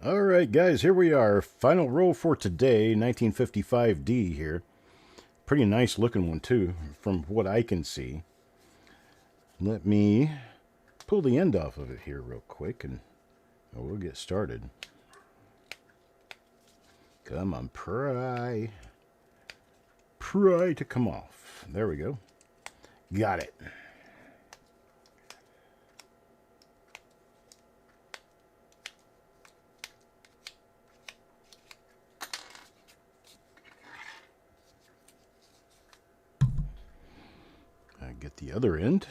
All right, guys, here we are. Final roll for today, 1955D here. Pretty nice looking one, too, from what I can see. Let me pull the end off of it here real quick, and we'll get started. Come on, pry. Pry to come off. There we go. Got it. Get the other end.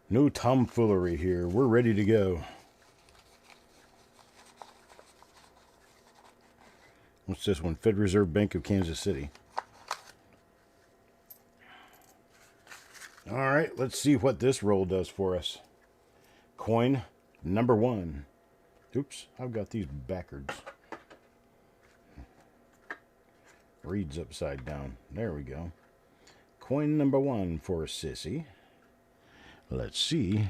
No tomfoolery here. We're ready to go. What's this one? Federal Reserve Bank of Kansas City. All right, let's see what this roll does for us. Coin number 1. Oops, I've got these backwards. Reads upside down. There we go. Coin number 1 for a sissy. Let's see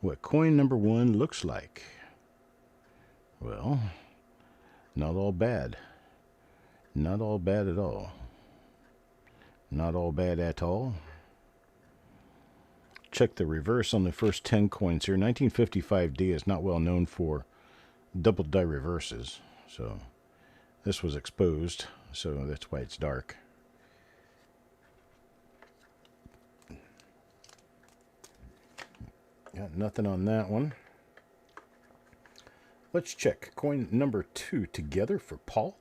what coin number 1 looks like. Well, not all bad. Not all bad at all. Not all bad at all. Check the reverse on the first 10 coins here. 1955D is not well known for double die reverses. So this was exposed, so that's why it's dark. Got nothing on that one. Let's check coin number 2 together for Paul.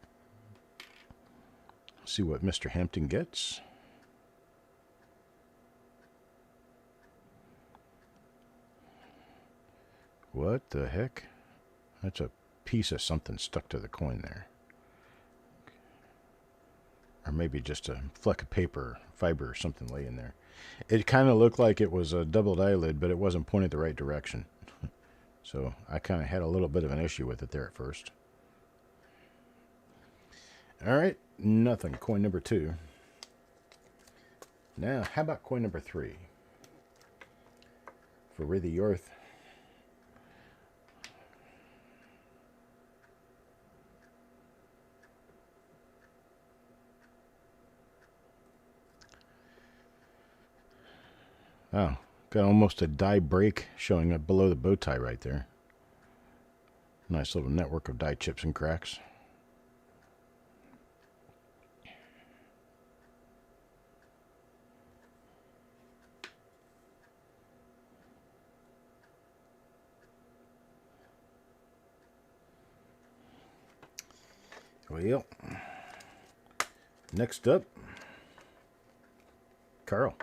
See what Mr. Hampton gets. What the heck? That's a piece of something stuck to the coin there. Or maybe just a fleck of paper, fiber or something laying there. It kind of looked like it was a doubled eyelid, but it wasn't pointed the right direction. So I kind of had a little bit of an issue with it there at first. All right, nothing. Coin number 2. Now, how about coin number 3? For Ray the Earth. Oh, got almost a die break showing up below the bow tie right there. Nice little network of die chips and cracks. Well, next up, Carl.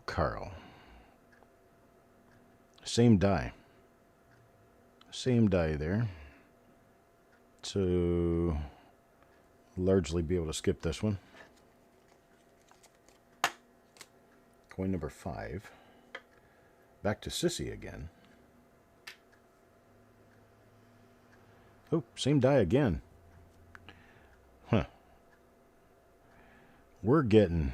Carl. Same die. Same die there. So, largely be able to skip this one. Coin number 5. Back to Sissy again. Oh, same die again. Huh. We're getting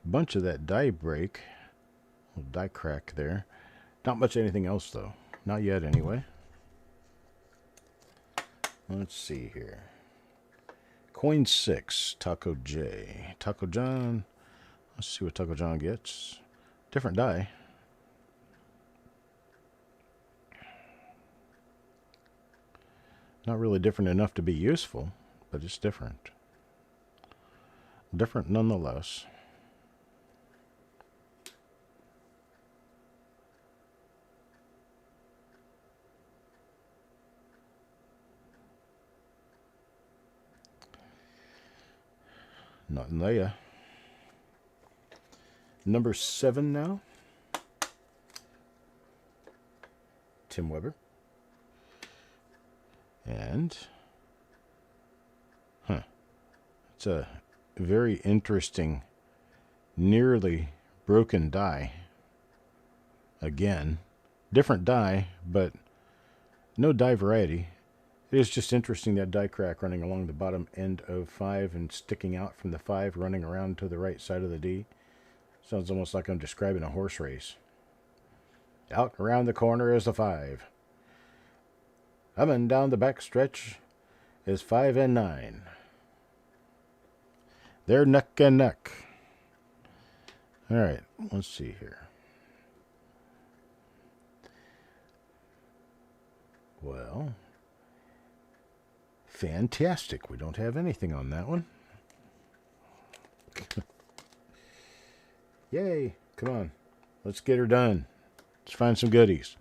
a bunch of that die break. Little die crack there. Not much anything else, though. Not yet, anyway. Let's see here. Coin 6, Taco J. Taco John. Let's see what Taco John gets. Different die. Not really different enough to be useful, but it's different. Different nonetheless. Nothing there. Number 7 now. Tim Weber. And, it's a very interesting nearly broken die. Again, different die, but no die variety. It is just interesting that die crack running along the bottom end of 5 and sticking out from the 5, running around to the right side of the D. Sounds almost like I'm describing a horse race. Out around the corner is the 5. Coming down the back stretch is 5 and 9. They're neck and neck. All right, let's see here. Well, fantastic. We don't have anything on that one. Yay. Come on. Let's get her done. Let's find some goodies.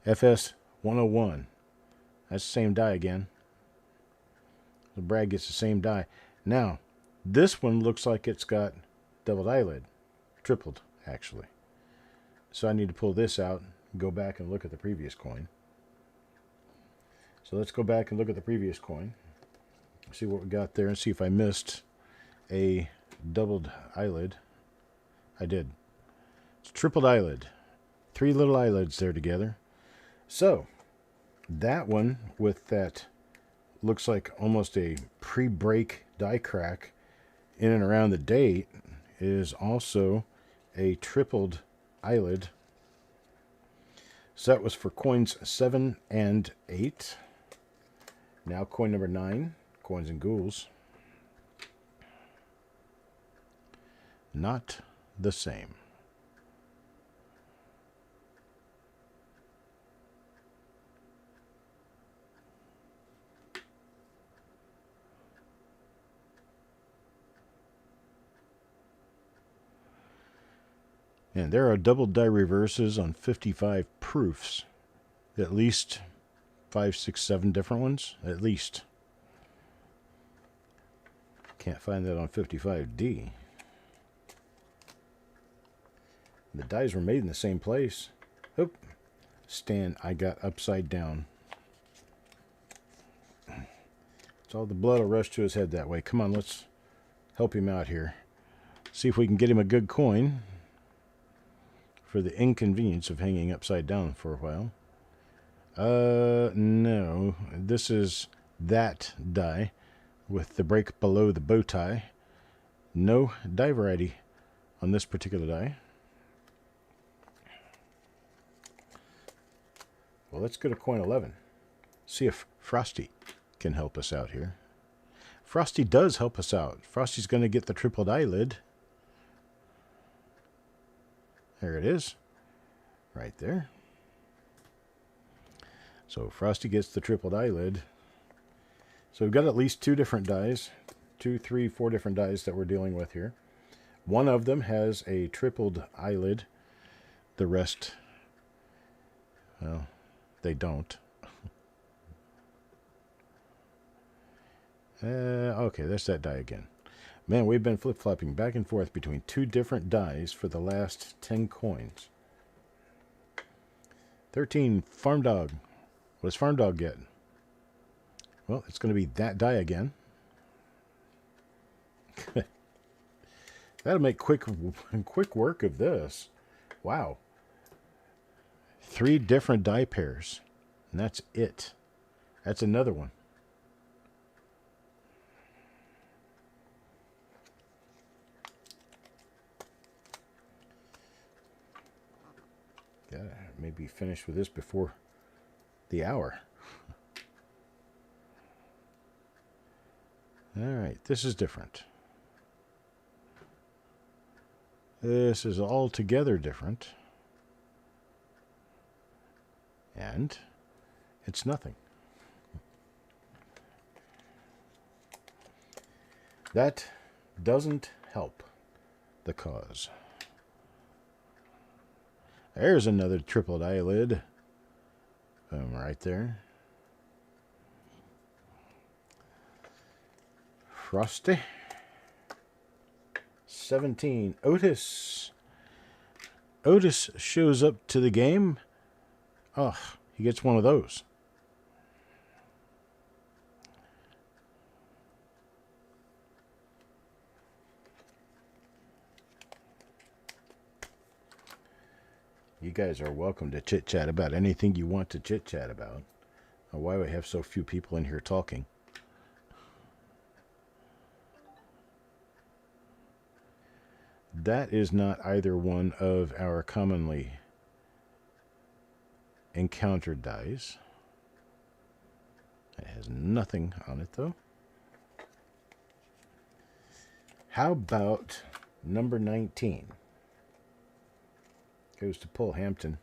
FS 101. That's the same die again. So Brad gets the same die. Now, this one looks like it's got doubled eyelid. Tripled, actually. So I need to pull this out and go back and look at the previous coin. So let's go back and look at the previous coin. See what we got there and see if I missed a doubled eyelid. I did. It's tripled eyelid. 3 little eyelids there together. So, that one with that looks like almost a pre-break die crack in and around the date is also a tripled eyelid. So that was for coins 7 and 8. Now coin number 9, coins and ghouls. Not the same. And there are double die reverses on 55 proofs. At least 5, 6, 7 different ones. At least. Can't find that on 55D. The dies were made in the same place. Oop. Stand, I got upside down. So all the blood will rush to his head that way. Come on, let's help him out here. See if we can get him a good coin for the inconvenience of hanging upside down for a while. No. This is that die with the break below the bow tie. No die variety on this particular die. Well, let's go to coin 11. See if Frosty can help us out here. Frosty does help us out. Frosty's going to get the tripled eyelid. There it is. Right there. So Frosty gets the tripled eyelid. So we've got at least 2 different dies. 2, 3, 4 different dies that we're dealing with here. One of them has a tripled eyelid. The rest, well, they don't. Okay, there's that die again. Man, we've been flip-flopping back and forth between 2 different dies for the last 10 coins. 13, Farm Dog. What does Farm Dog get? Well, it's going to be that die again. That'll make quick work of this. Wow. 3 different die pairs. And that's it. That's another one. Gotta maybe finish with this before the hour. Alright, this is different. This is altogether different. And it's nothing. That doesn't help the cause. There's another tripled eyelid. Boom, right there. Frosty. 17. Otis. Otis shows up to the game. Oh, he gets one of those. You guys are welcome to chit-chat about anything you want to chit-chat about. Why do we have so few people in here talking? That is not either one of our commonly encountered dies. It has nothing on it, though. How about number 19? Goes to Hampton.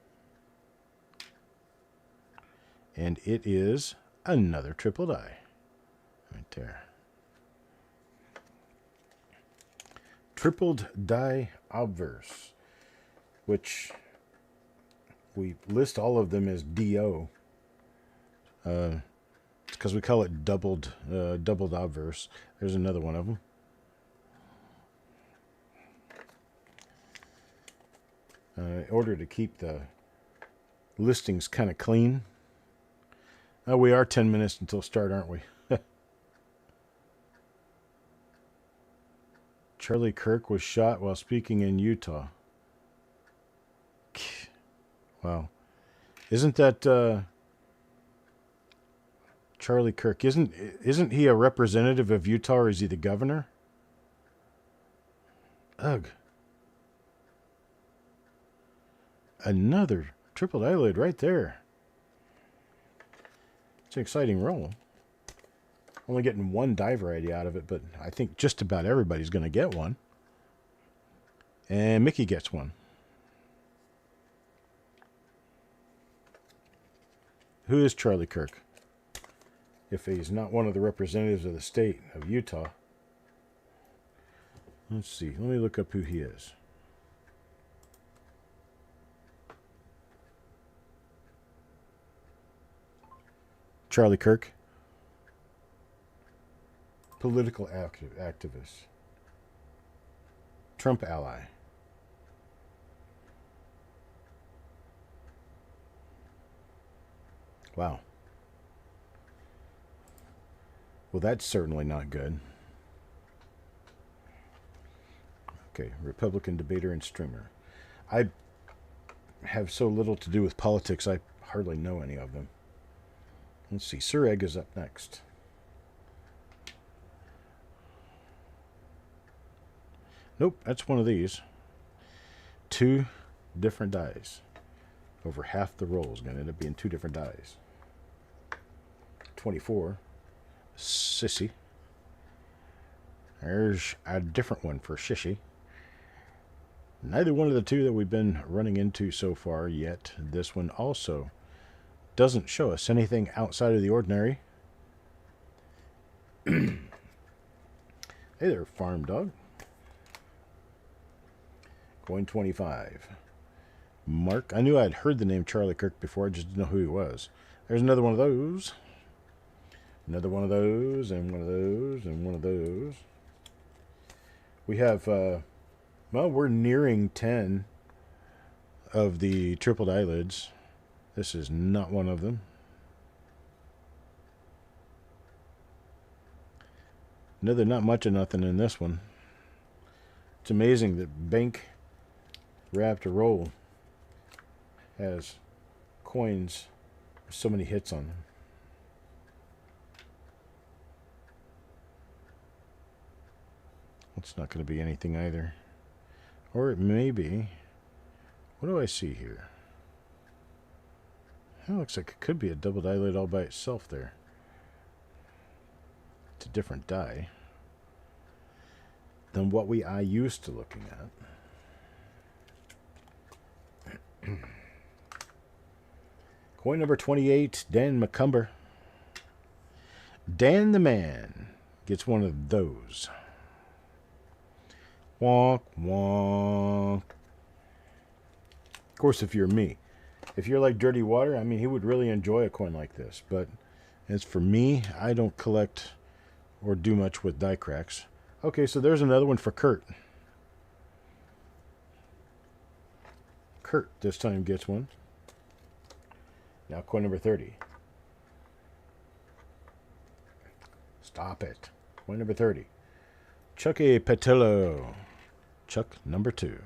And it is another triple die. Right there. Tripled die obverse, which we list all of them as DO. It's because we call it doubled obverse. There's another one of them. In order to keep the listings kind of clean. We are 10 minutes until start, aren't we? Charlie Kirk was shot while speaking in Utah. Wow. Isn't that Charlie Kirk? Isn't he a representative of Utah, or is he the governor? Ugh. Another triple eyelid right there. It's an exciting roll. Only getting one die variety out of it, but I think just about everybody's going to get one. And Mickey gets one. Who is Charlie Kirk? If he's not one of the representatives of the state of Utah. Let's see. Let me look up who he is. Charlie Kirk. Political activist. Trump ally. Wow. Well, that's certainly not good. Okay, Republican debater and streamer. I have so little to do with politics, I hardly know any of them. Let's see, Sir Egg is up next. Nope, that's one of these. 2 different dies. Over half the roll is going to end up being 2 different dies. 24. Sissy. There's a different one for Sissy. Neither one of the 2 that we've been running into so far yet. This one also doesn't show us anything outside of the ordinary. Hey there, farm dog. Coin 25. Mark. I knew I'd heard the name Charlie Kirk before. I just didn't know who he was. There's another one of those. Another one of those, and one of those, and one of those. We have, well, we're nearing 10 of the tripled eyelids. This is not one of them. No, there's not much of nothing in this one. It's amazing that bank wrapped roll has coins with so many hits on them. It's not going to be anything either. Or it may be. What do I see here? That looks like it could be a double eyelid all by itself there. It's a different die than what we are used to looking at. Coin number 28, Dan McCumber. Dan the Man gets one of those. Wonk, wonk. Of course, if you're me. If you're like Dirty Water, I mean, he would really enjoy a coin like this. But as for me, I don't collect or do much with die cracks. Okay, so there's another one for Kurt. Kurt this time gets one. Now coin number 30. Stop it. Coin number 30. Chucky Petillo. Chuck number 2.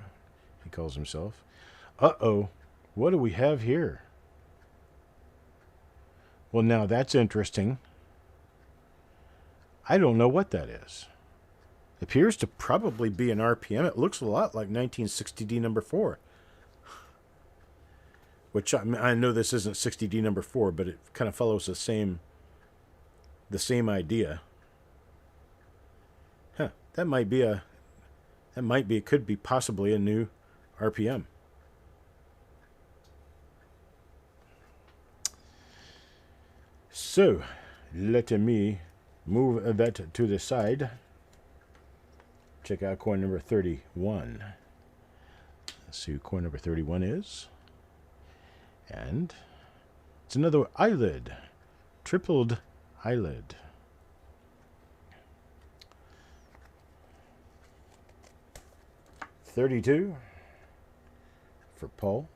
He calls himself. Uh-oh. What do we have here? Well, now that's interesting. I don't know what that is. It appears to probably be an RPM. It looks a lot like 1960D number 4. Which I know this isn't 60D number 4, but it kind of follows the same idea. Huh. It could be possibly a new RPM. So, let me move that to the side. Check out coin number 31. Let's see who coin number 31 is. And it's another eyelid. Tripled eyelid. $32 for Paul.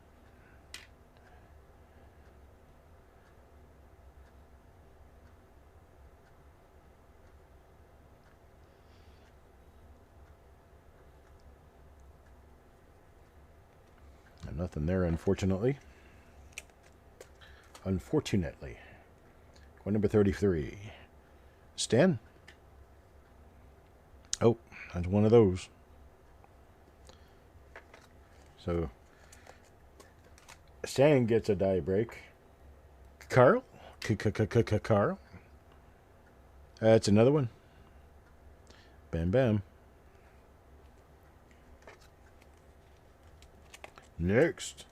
And nothing there, unfortunately. Unfortunately. Coin number 33. Stan? Oh, that's one of those. So, Stan gets a die break. Carl? Carl? That's another one. Bam, bam. Next.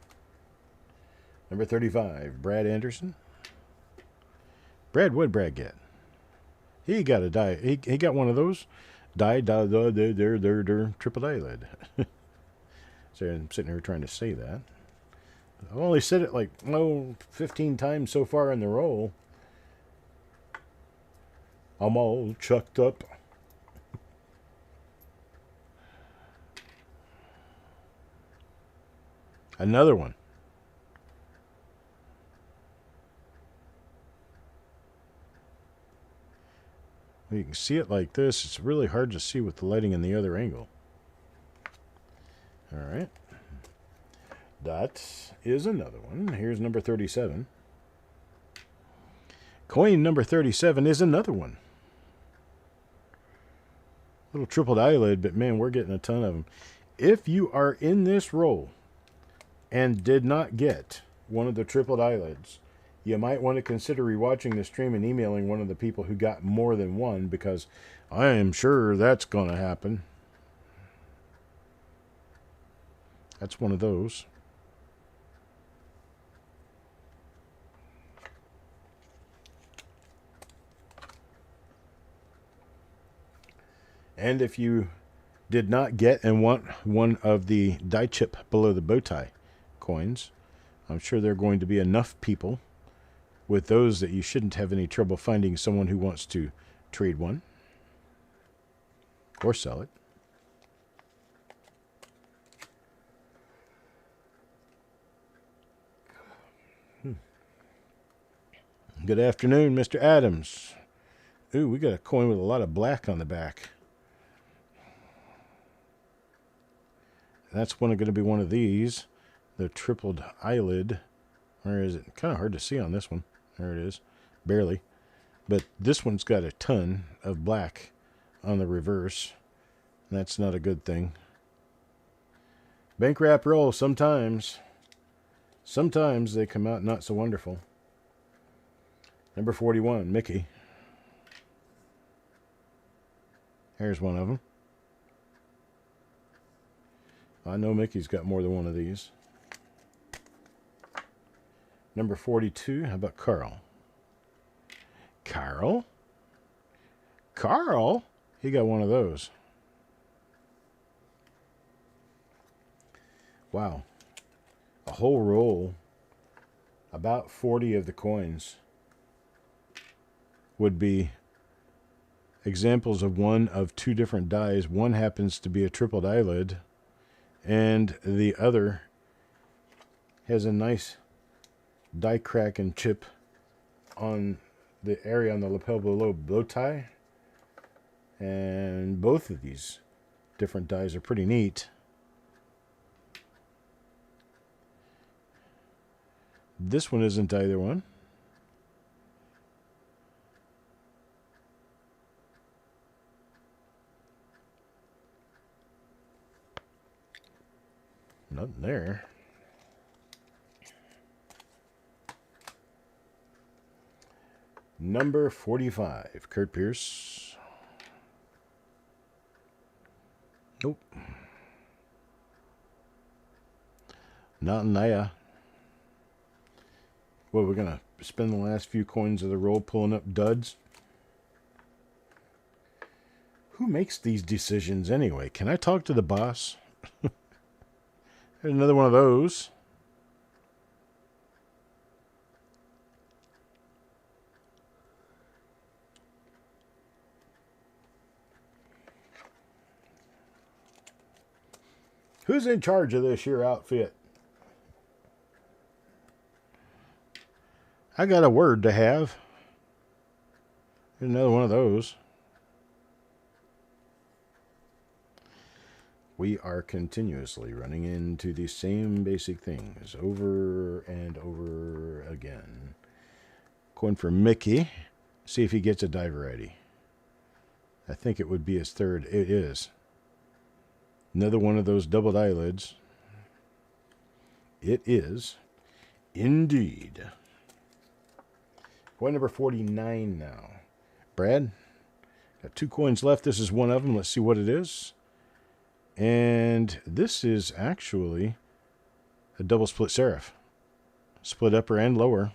Number 35, Brad Anderson. Brad, what'd Brad get? He got a die. He got one of those. Triple eyelid. So I'm sitting here trying to say that. I've only said it like, 15 times so far in the roll. I'm all chucked up. Another one. Well, you can see it like this. It's really hard to see with the lighting in the other angle. All right. That is another one. Here's number 37. Coin number 37 is another one. Little tripled eyelid, but man, we're getting a ton of them. If you are in this roll and did not get one of the tripled eyelids, you might want to consider rewatching the stream and emailing one of the people who got more than one, because I am sure that's going to happen. That's one of those. And if you did not get and want one of the die chip below the bow tie coins, I'm sure there are going to be enough people with those that you shouldn't have any trouble finding someone who wants to trade one or sell it. Good afternoon, Mr. Adams. Ooh, we got a coin with a lot of black on the back. That's going to be one of these, the tripled eyelid. Where is it? Kind of hard to see on this one. There it is. Barely. But this one's got a ton of black on the reverse. That's not a good thing. Bank wrap roll, sometimes they come out not so wonderful. Number 41, Mickey. Here's one of them. I know Mickey's got more than one of these. Number 42, how about Carl? Carl? Carl? He got one of those. Wow. A whole roll, about 40 of the coins would be examples of one of two different dies. One happens to be a tripled eyelid, and the other has a nice die crack and chip on the area on the lapel below bow tie. And both of these different dies are pretty neat. This one isn't either one. Nothing there. Number 45, Kurt Pierce. Nope. Not there. Well, we're going to spend the last few coins of the roll pulling up duds. Who makes these decisions anyway? Can I talk to the boss? There's another one of those. Who's in charge of this here outfit? I got a word to have. There's another one of those. We are continuously running into the same basic things over and over again. Coin for Mickey. See if he gets a die variety. I think it would be his third. It is. Another one of those doubled eyelids. It is indeed. Coin number 49 now. Brad, got 2 coins left. This is one of them. Let's see what it is. And this is actually a double split serif. Split upper and lower.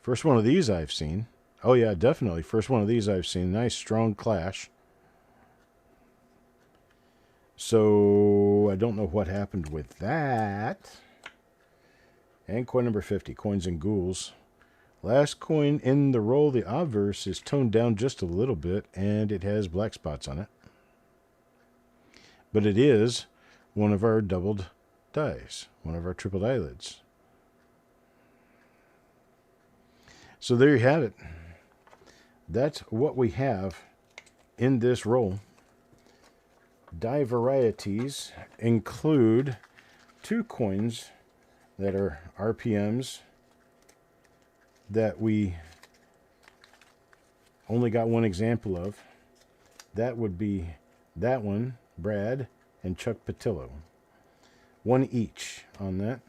First one of these I've seen. Oh yeah, definitely. First one of these I've seen. Nice strong clash. So I don't know what happened with that. And coin number 50, Coins and Ghouls. Last coin in the roll, the obverse is toned down just a little bit, and it has black spots on it. But it is one of our doubled dies, one of our tripled eyelids. So there you have it. That's what we have in this roll. Die varieties include 2 coins that are RPMs that we only got one example of. That would be that one, Brad, and Chuck Patillo. 1 each on that.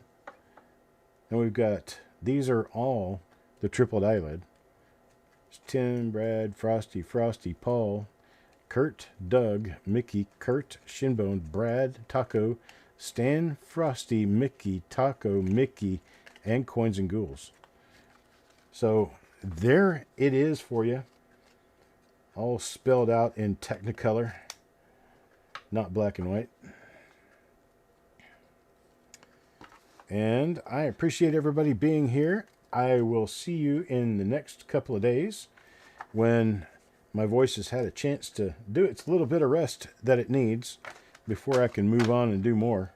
And we've got, these are all the tripled eyelid. It's Tim, Brad, Frosty, Paul, Kurt, Doug, Mickey, Kurt, Shinbone, Brad, Taco, Stan, Frosty, Mickey, Taco, Mickey, and Coins and Ghouls. So there it is for you. All spelled out in Technicolor, not black and white. And I appreciate everybody being here. I will see you in the next couple of days when my voice has had a chance to do its little bit of rest that it needs before I can move on and do more.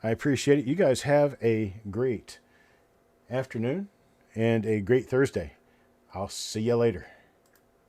I appreciate it. You guys have a great afternoon and a great Thursday. I'll see you later.